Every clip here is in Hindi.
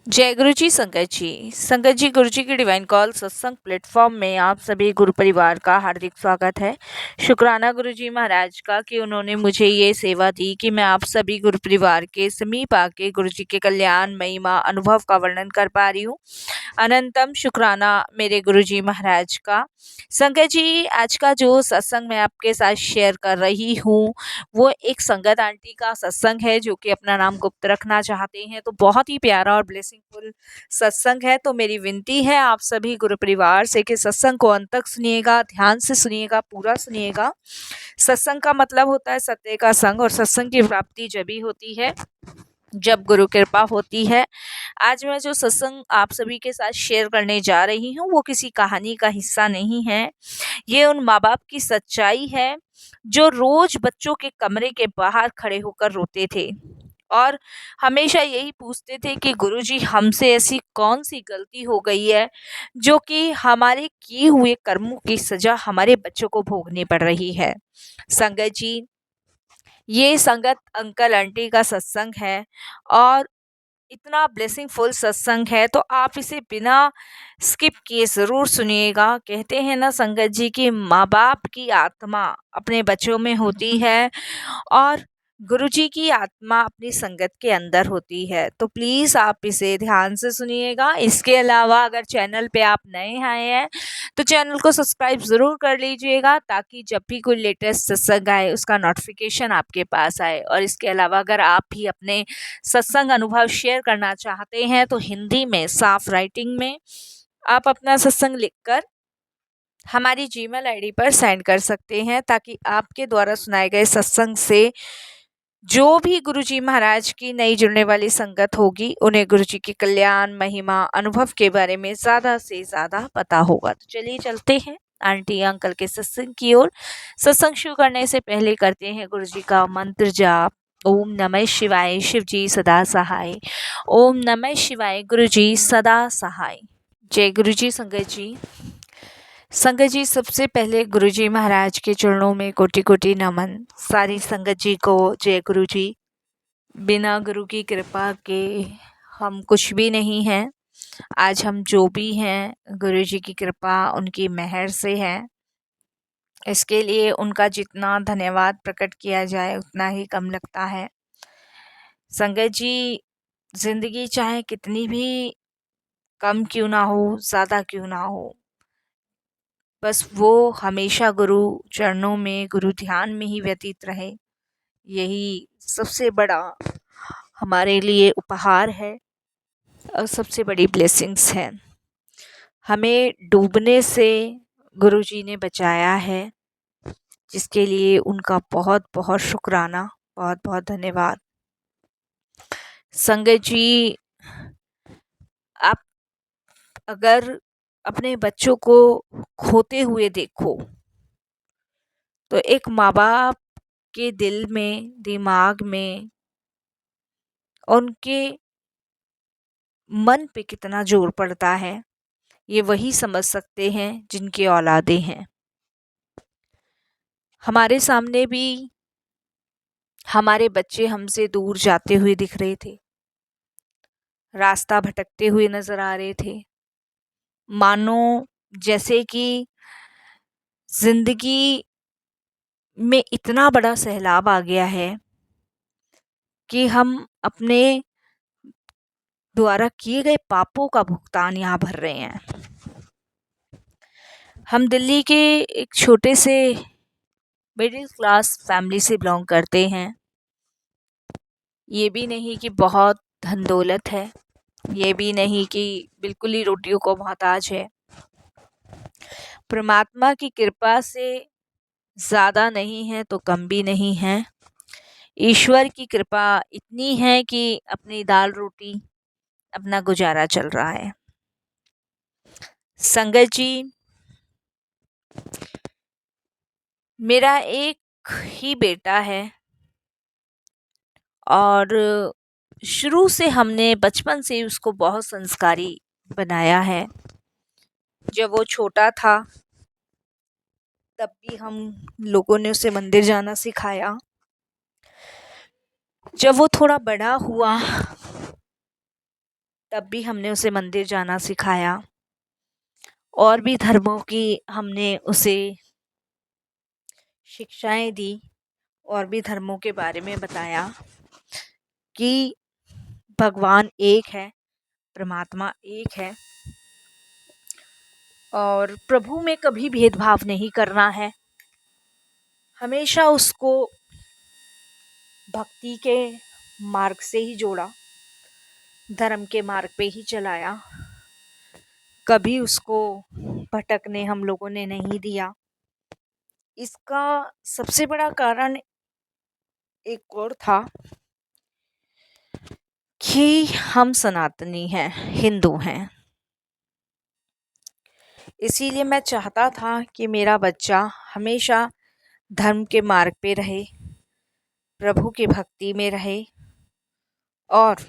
जय गुरु जी संगत जी। संगत जी, गुरु जी की डिवाइन कॉल सत्संग प्लेटफॉर्म में आप सभी गुरु परिवार का हार्दिक स्वागत है। शुक्राना गुरु जी महाराज का कि उन्होंने मुझे ये सेवा दी कि मैं आप सभी गुरु परिवार के समीप आके गुरु जी के कल्याण महिमा अनुभव का वर्णन कर पा रही हूँ। अनंतम शुक्राना मेरे गुरु जी महाराज का। संगत जी, आज का जो सत्संग मैं आपके साथ शेयर कर रही हूँ वो एक संगत आंटी का सत्संग है जो कि अपना नाम गुप्त रखना चाहते हैं। तो बहुत ही प्यारा और ब्लेसिंगफुल सत्संग है। तो मेरी विनती है आप सभी गुरु परिवार से कि सत्संग को अंत तक सुनिएगा, ध्यान से सुनिएगा, पूरा सुनिएगा। सत्संग का मतलब होता है सत्य का संग, और सत्संग की प्राप्ति जब ही होती है जब गुरु कृपा होती है। आज मैं जो सत्संग आप सभी के साथ शेयर करने जा रही हूँ वो किसी कहानी का हिस्सा नहीं है। ये उन माँ बाप की सच्चाई है जो रोज बच्चों के कमरे के बाहर खड़े होकर रोते थे और हमेशा यही पूछते थे कि गुरुजी, हमसे ऐसी कौन सी गलती हो गई है जो कि हमारे किए हुए कर्मों की सजा हमारे बच्चों को भोगनी पड़ रही है। संगत जी, ये संगत अंकल आंटी का सत्संग है और इतना ब्लेसिंगफुल सत्संग है, तो आप इसे बिना स्किप किए ज़रूर सुनिएगा। कहते हैं ना संगत जी कि माँ बाप की आत्मा अपने बच्चों में होती है और गुरुजी की आत्मा अपनी संगत के अंदर होती है। तो प्लीज़ आप इसे ध्यान से सुनिएगा। इसके अलावा अगर चैनल पे आप नए आए हैं तो चैनल को सब्सक्राइब ज़रूर कर लीजिएगा ताकि जब भी कोई लेटेस्ट सत्संग आए उसका नोटिफिकेशन आपके पास आए। और इसके अलावा अगर आप भी अपने सत्संग अनुभव शेयर करना चाहते हैं तो हिंदी में साफ राइटिंग में आप अपना सत्संग लिखकर हमारी जीमेल आईडी पर सेंड कर सकते हैं ताकि आपके द्वारा सुनाए गए सत्संग से जो भी गुरुजी महाराज की नई जुड़ने वाली संगत होगी उन्हें गुरुजी के कल्याण महिमा अनुभव के बारे में ज़्यादा से ज़्यादा पता होगा। तो चलिए चलते हैं आंटी अंकल के सत्संग की ओर। सत्संग शुरू करने से पहले करते हैं गुरुजी का मंत्र जाप। ओम नमः शिवाय, शिव जी सदा सहाय। ओम नमः शिवाय, गुरुजी सदा सहाय। जय गुरुजी संगत जी। संगत जी, सबसे पहले गुरुजी महाराज के चरणों में कोटि कोटि नमन। सारी संगत जी को जय गुरु जी। बिना गुरु की कृपा के हम कुछ भी नहीं हैं। आज हम जो भी हैं गुरु जी की कृपा उनकी मेहर से है। इसके लिए उनका जितना धन्यवाद प्रकट किया जाए उतना ही कम लगता है। संगत जी, जिंदगी चाहे कितनी भी कम क्यों ना हो, ज़्यादा क्यों ना हो, बस वो हमेशा गुरु चरणों में, गुरु ध्यान में ही व्यतीत रहे। यही सबसे बड़ा हमारे लिए उपहार है और सबसे बड़ी ब्लेसिंग्स है। हमें डूबने से गुरुजी ने बचाया है, जिसके लिए उनका बहुत बहुत शुक्राना, बहुत बहुत धन्यवाद। संगत जी, आप अगर अपने बच्चों को खोते हुए देखो तो एक माँ बाप के दिल में, दिमाग में, उनके मन पे कितना जोर पड़ता है ये वही समझ सकते हैं जिनकी औलादे हैं। हमारे सामने भी हमारे बच्चे हमसे दूर जाते हुए दिख रहे थे, रास्ता भटकते हुए नजर आ रहे थे, मानो जैसे कि जिंदगी में इतना बड़ा सैलाब आ गया है कि हम अपने द्वारा किए गए पापों का भुगतान यहाँ भर रहे हैं। हम दिल्ली के एक छोटे से मिडिल क्लास फैमिली से बिलोंग करते हैं। ये भी नहीं कि बहुत धन दौलत है, ये भी नहीं कि बिल्कुल ही रोटियों को मोहताज है। परमात्मा की कृपा से ज़्यादा नहीं है तो कम भी नहीं है। ईश्वर की कृपा इतनी है कि अपनी दाल रोटी अपना गुजारा चल रहा है। संगत जी, मेरा एक ही बेटा है और शुरू से हमने बचपन से उसको बहुत संस्कारी बनाया है। जब वो छोटा था तब भी हम लोगों ने उसे मंदिर जाना सिखाया। जब वो थोड़ा बड़ा हुआ तब भी हमने उसे मंदिर जाना सिखाया और भी धर्मों की हमने उसे शिक्षाएं दी और भी धर्मों के बारे में बताया कि भगवान एक है, परमात्मा एक है और प्रभु में कभी भेदभाव नहीं करना है। हमेशा उसको भक्ति के मार्ग से ही जोड़ा, धर्म के मार्ग पे ही चलाया, कभी उसको भटकने हम लोगों ने नहीं दिया। इसका सबसे बड़ा कारण एक और था कि हम सनातनी हैं, हिंदू हैं। इसीलिए मैं चाहता था कि मेरा बच्चा हमेशा धर्म के मार्ग पे रहे, प्रभु की भक्ति में रहे और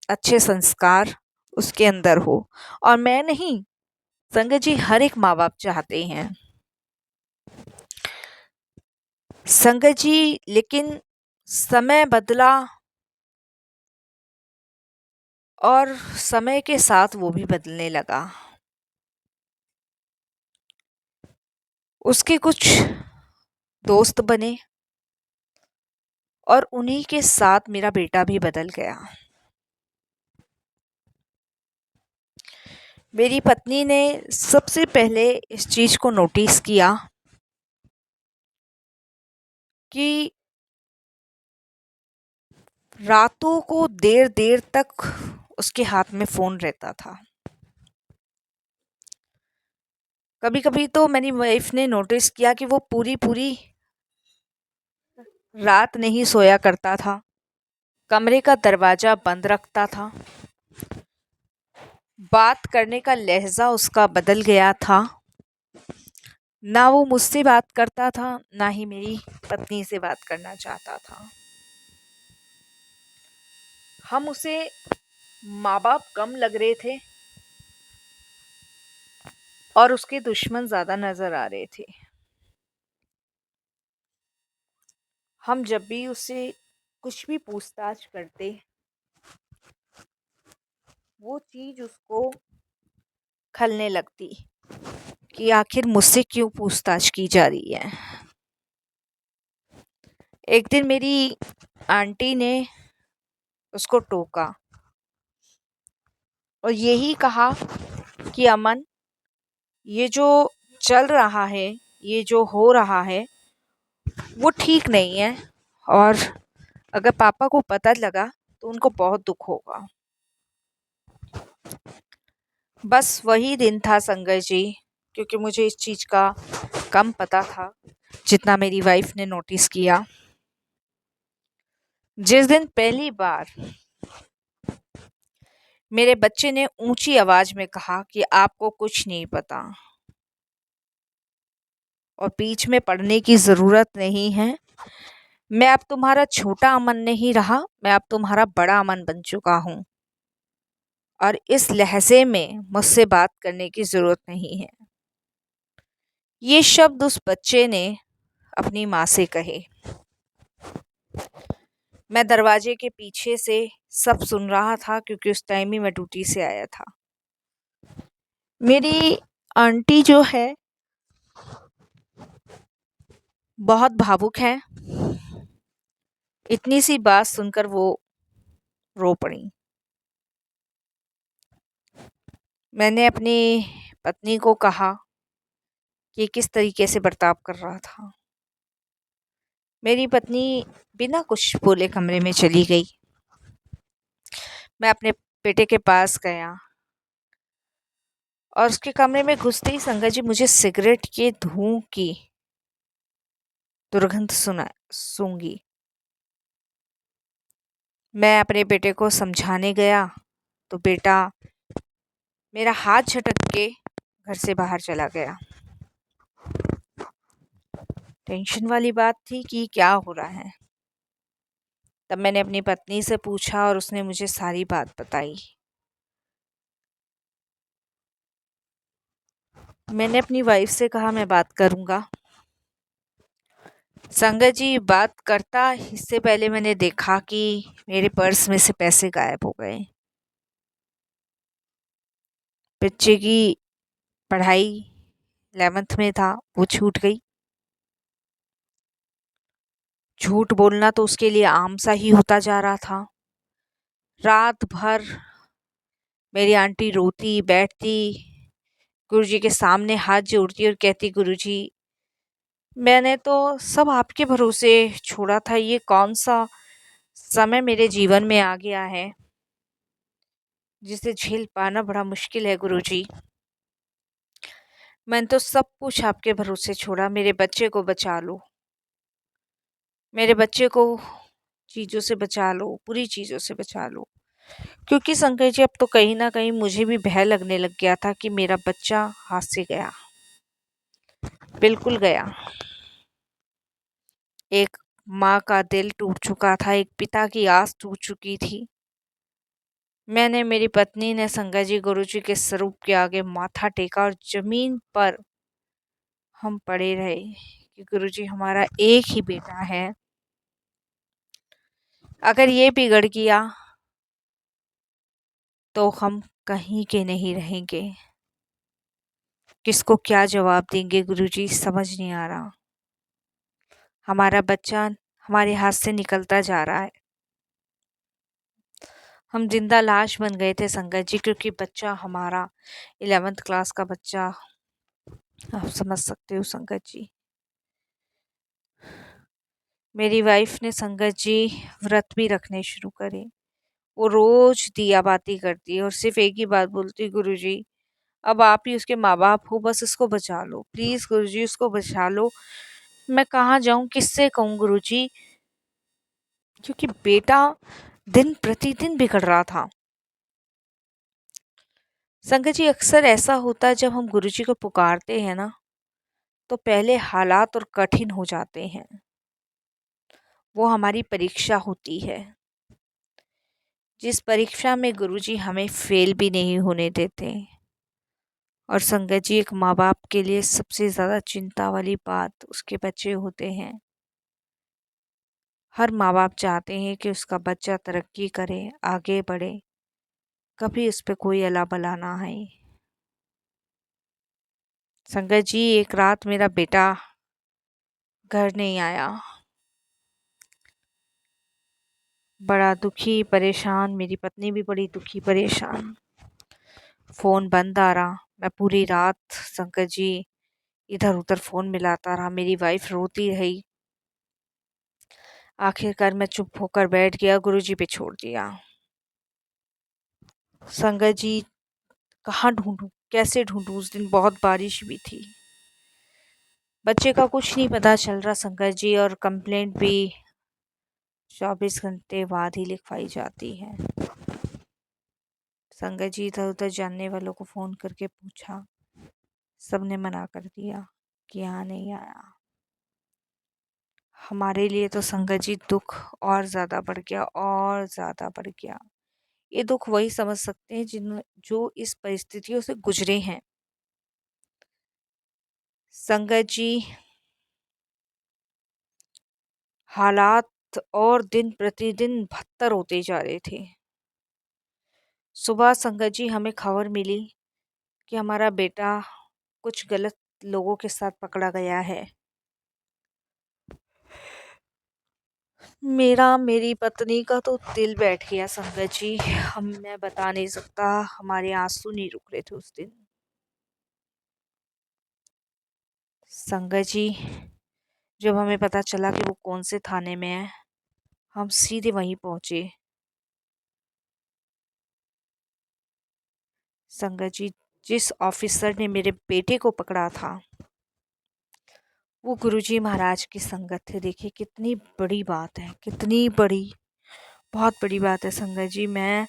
अच्छे संस्कार उसके अंदर हो। और मैं नहीं, संगत जी, हर एक माँ बाप चाहते हैं संगत जी, लेकिन समय बदला और समय के साथ वो भी बदलने लगा। उसके कुछ दोस्त बने और उन्हीं के साथ मेरा बेटा भी बदल गया। मेरी पत्नी ने सबसे पहले इस चीज को नोटिस किया कि रातों को देर देर तक उसके हाथ में फोन रहता था। कभी कभी तो मेरी वाइफ ने नोटिस किया कि वो पूरी पूरी रात नहीं सोया करता था, कमरे का दरवाजा बंद रखता था, बात करने का लहजा उसका बदल गया था। ना वो मुझसे बात करता था, ना ही मेरी पत्नी से बात करना चाहता था। हम उसे माँ बाप कम लग रहे थे और उसके दुश्मन ज्यादा नजर आ रहे थे। हम जब भी उससे कुछ भी पूछताछ करते, वो चीज उसको खलने लगती कि आखिर मुझसे क्यों पूछताछ की जा रही है। एक दिन मेरी आंटी ने उसको टोका और यही कहा कि अमन, ये जो चल रहा है, ये जो हो रहा है, वो ठीक नहीं है और अगर पापा को पता लगा तो उनको बहुत दुख होगा। बस वही दिन था संगय जी, क्योंकि मुझे इस चीज़ का कम पता था जितना मेरी वाइफ ने नोटिस किया। जिस दिन पहली बार मेरे बच्चे ने ऊंची आवाज में कहा कि आपको कुछ नहीं पता और बीच में पढ़ने की ज़रूरत नहीं है, मैं अब तुम्हारा छोटा अमन नहीं रहा, मैं अब तुम्हारा बड़ा अमन बन चुका हूँ और इस लहजे में मुझसे बात करने की ज़रूरत नहीं है। ये शब्द उस बच्चे ने अपनी माँ से कहे। मैं दरवाजे के पीछे से सब सुन रहा था क्योंकि उस टाइम ही मैं ड्यूटी से आया था। मेरी आंटी जो है बहुत भावुक है। इतनी सी बात सुनकर वो रो पड़ी। मैंने अपनी पत्नी को कहा कि किस तरीके से बर्ताव कर रहा था। मेरी पत्नी बिना कुछ बोले कमरे में चली गई। मैं अपने बेटे के पास गया और उसके कमरे में घुसते ही संगत जी मुझे सिगरेट के धुआं की दुर्गंध सूंघी। मैं अपने बेटे को समझाने गया तो बेटा मेरा हाथ झटक के घर से बाहर चला गया। टेंशन वाली बात थी कि क्या हो रहा है। तब मैंने अपनी पत्नी से पूछा और उसने मुझे सारी बात बताई। मैंने अपनी वाइफ से कहा मैं बात करूँगा। संगत जी, बात करता इससे पहले मैंने देखा कि मेरे पर्स में से पैसे गायब हो गए। बच्चे की पढ़ाई 11th में था, वो छूट गई। झूठ बोलना तो उसके लिए आम सा ही होता जा रहा था। रात भर मेरी आंटी रोती बैठती, गुरुजी के सामने हाथ जोड़ती और कहती, गुरुजी मैंने तो सब आपके भरोसे छोड़ा था, ये कौन सा समय मेरे जीवन में आ गया है जिसे झेल पाना बड़ा मुश्किल है गुरुजी। मैंने तो सब कुछ आपके भरोसे छोड़ा, मेरे बच्चे को बचा लो, मेरे बच्चे को चीज़ों से बचा लो, बुरी चीज़ों से बचा लो। क्योंकि शंकर जी अब तो कहीं न कहीं मुझे भी भय लगने लग गया था कि मेरा बच्चा हाथ से गया, बिल्कुल गया। एक माँ का दिल टूट चुका था, एक पिता की आस टूट चुकी थी। मैंने, मेरी पत्नी ने शंकर जी गुरुजी के स्वरूप के आगे माथा टेका और ज़मीन पर हम पड़े रहे कि गुरुजी हमारा एक ही बेटा है, अगर ये बिगड़ गया तो हम कहीं के नहीं रहेंगे। किसको क्या जवाब देंगे गुरुजी, समझ नहीं आ रहा। हमारा बच्चा हमारे हाथ से निकलता जा रहा है। हम जिंदा लाश बन गए थे संगत जी, क्योंकि बच्चा हमारा 11th क्लास का बच्चा, आप समझ सकते हो संगत जी। मेरी वाइफ ने संगत जी व्रत भी रखने शुरू करे। वो रोज दिया बाती करती है और सिर्फ एक ही बात बोलती, गुरुजी अब आप ही उसके माँ बाप हो, बस इसको बचा लो, प्लीज गुरुजी उसको बचा लो। मैं कहाँ जाऊं, किससे कहूँ गुरुजी, क्योंकि बेटा दिन प्रतिदिन बिगड़ रहा था। संगत जी अक्सर ऐसा होता है जब हम गुरुजी को पुकारते हैं ना, तो पहले हालात और कठिन हो जाते हैं। वो हमारी परीक्षा होती है, जिस परीक्षा में गुरुजी हमें फेल भी नहीं होने देते। और संगत जी एक माँ बाप के लिए सबसे ज़्यादा चिंता वाली बात उसके बच्चे होते हैं। हर माँ बाप चाहते हैं कि उसका बच्चा तरक्की करे, आगे बढ़े, कभी उस पर कोई अला बला ना आए। संगत जी एक रात मेरा बेटा घर नहीं आया, बड़ा दुखी परेशान, मेरी पत्नी भी बड़ी दुखी परेशान। फ़ोन बंद आ रहा, मैं पूरी रात संगत जी इधर उधर फ़ोन मिलाता रहा, मेरी वाइफ रोती रही। आखिरकार मैं चुप होकर बैठ गया, गुरुजी पे छोड़ दिया। संगत जी कहाँ ढूंढूं, कैसे ढूंढूं, उस दिन बहुत बारिश भी थी। बच्चे का कुछ नहीं पता चल रहा संगत जी, और कंप्लेंट भी 24 घंटे बाद ही लिखवाई जाती है। संगत जी इधर उधर जानने वालों को फ़ोन करके पूछा, सबने मना कर दिया कि यहाँ नहीं आया। हमारे लिए तो संगत जी दुख और ज़्यादा बढ़ गया, और ज़्यादा बढ़ गया। ये दुख वही समझ सकते हैं जो इस परिस्थितियों से गुजरे हैं। संगत जी हालात और दिन प्रतिदिन बदतर होते जा रहे थे। सुबह संगत जी हमें खबर मिली कि हमारा बेटा कुछ गलत लोगों के साथ पकड़ा गया है। मेरी पत्नी का तो दिल बैठ गया संगत जी, मैं बता नहीं सकता, हमारे आंसू नहीं रुक रहे थे उस दिन। संगत जी जब हमें पता चला कि वो कौन से थाने में है, हम सीधे वहीं पहुंचे। संगत जी जिस ऑफिसर ने मेरे बेटे को पकड़ा था, वो गुरुजी महाराज की संगत थे। देखिए कितनी बड़ी बात है, कितनी बड़ी, बहुत बड़ी बात है संगत जी। मैं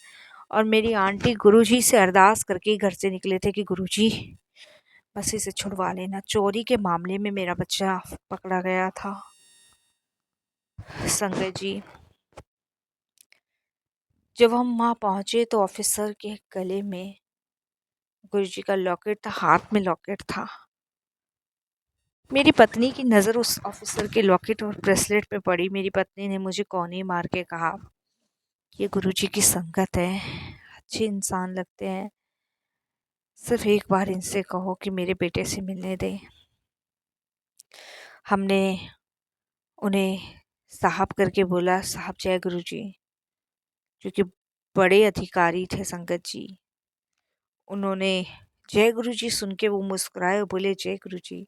और मेरी आंटी गुरुजी से अरदास करके घर से निकले थे कि गुरुजी बस इसे छुड़वा लेना। चोरी के मामले में मेरा बच्चा पकड़ा गया था। संगत जी जब हम वहाँ पहुँचे तो ऑफिसर के गले में गुरुजी का लॉकेट था, हाथ में लॉकेट था। मेरी पत्नी की नज़र उस ऑफिसर के लॉकेट और ब्रेसलेट पे पड़ी। मेरी पत्नी ने मुझे कौनी मार के कहा, ये गुरुजी की संगत है, अच्छे इंसान लगते हैं, सिर्फ एक बार इनसे कहो कि मेरे बेटे से मिलने दें। हमने उन्हें साहब करके बोला, साहब जय गुरु जी, जो कि बड़े अधिकारी थे संगत जी। उन्होंने जय गुरु जी सुन के वो मुस्कुराए और बोले, जय गुरु जी,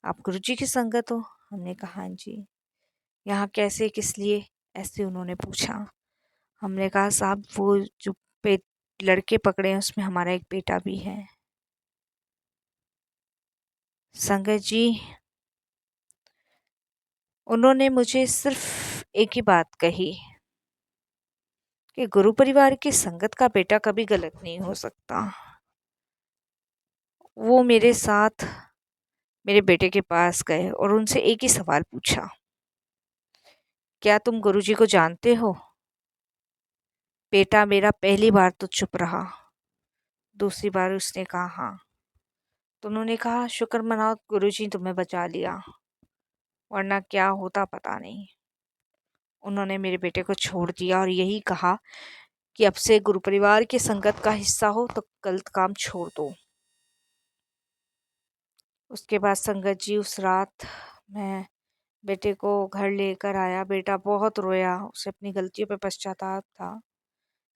आप गुरु जी की संगत हो? हमने कहा हाँ जी। यहाँ कैसे, किस लिए, ऐसे उन्होंने पूछा। हमने कहा साहब वो जो पे लड़के पकड़े हैं उसमें हमारा एक बेटा भी है। संगत जी, उन्होंने मुझे सिर्फ एक ही बात कही कि गुरु परिवार की संगत का बेटा कभी गलत नहीं हो सकता। वो मेरे साथ मेरे बेटे के पास गए और उनसे एक ही सवाल पूछा, क्या तुम गुरुजी को जानते हो? बेटा मेरा पहली बार तो चुप रहा, दूसरी बार उसने कहा हाँ। तो उन्होंने कहा, शुक्र मनाओ गुरुजी तुम्हें बचा लिया, वरना क्या होता पता नहीं। उन्होंने मेरे बेटे को छोड़ दिया और यही कहा कि अब से गुरु परिवार की संगत का हिस्सा हो तो गलत काम छोड़ दो। उसके बाद संगत जी उस रात मैं बेटे को घर लेकर आया। बेटा बहुत रोया, उसे अपनी गलतियों पर पश्चाताप था।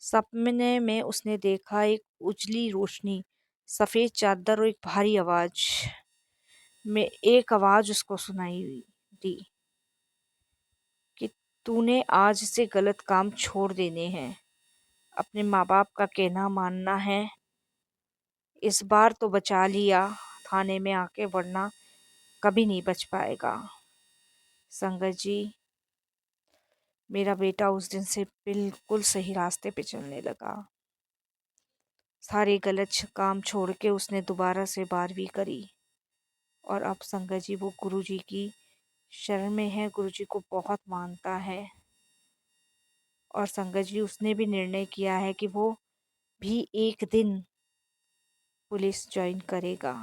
सपने में उसने देखा एक उजली रोशनी, सफेद चादर और एक भारी आवाज में एक आवाज उसको सुनाई दी कि तूने आज से गलत काम छोड़ देने हैं, अपने माँ बाप का कहना मानना है। इस बार तो बचा लिया थाने में आके, वरना कभी नहीं बच पाएगा। संगत जी, मेरा बेटा उस दिन से बिल्कुल सही रास्ते पे चलने लगा। सारे गलत काम छोड़ के उसने दोबारा से 12वीं करी और अब संगत जी वो गुरु जी की शरण में है, गुरु जी को बहुत मानता है। और संगत जी उसने भी निर्णय किया है कि वो भी एक दिन पुलिस ज्वाइन करेगा।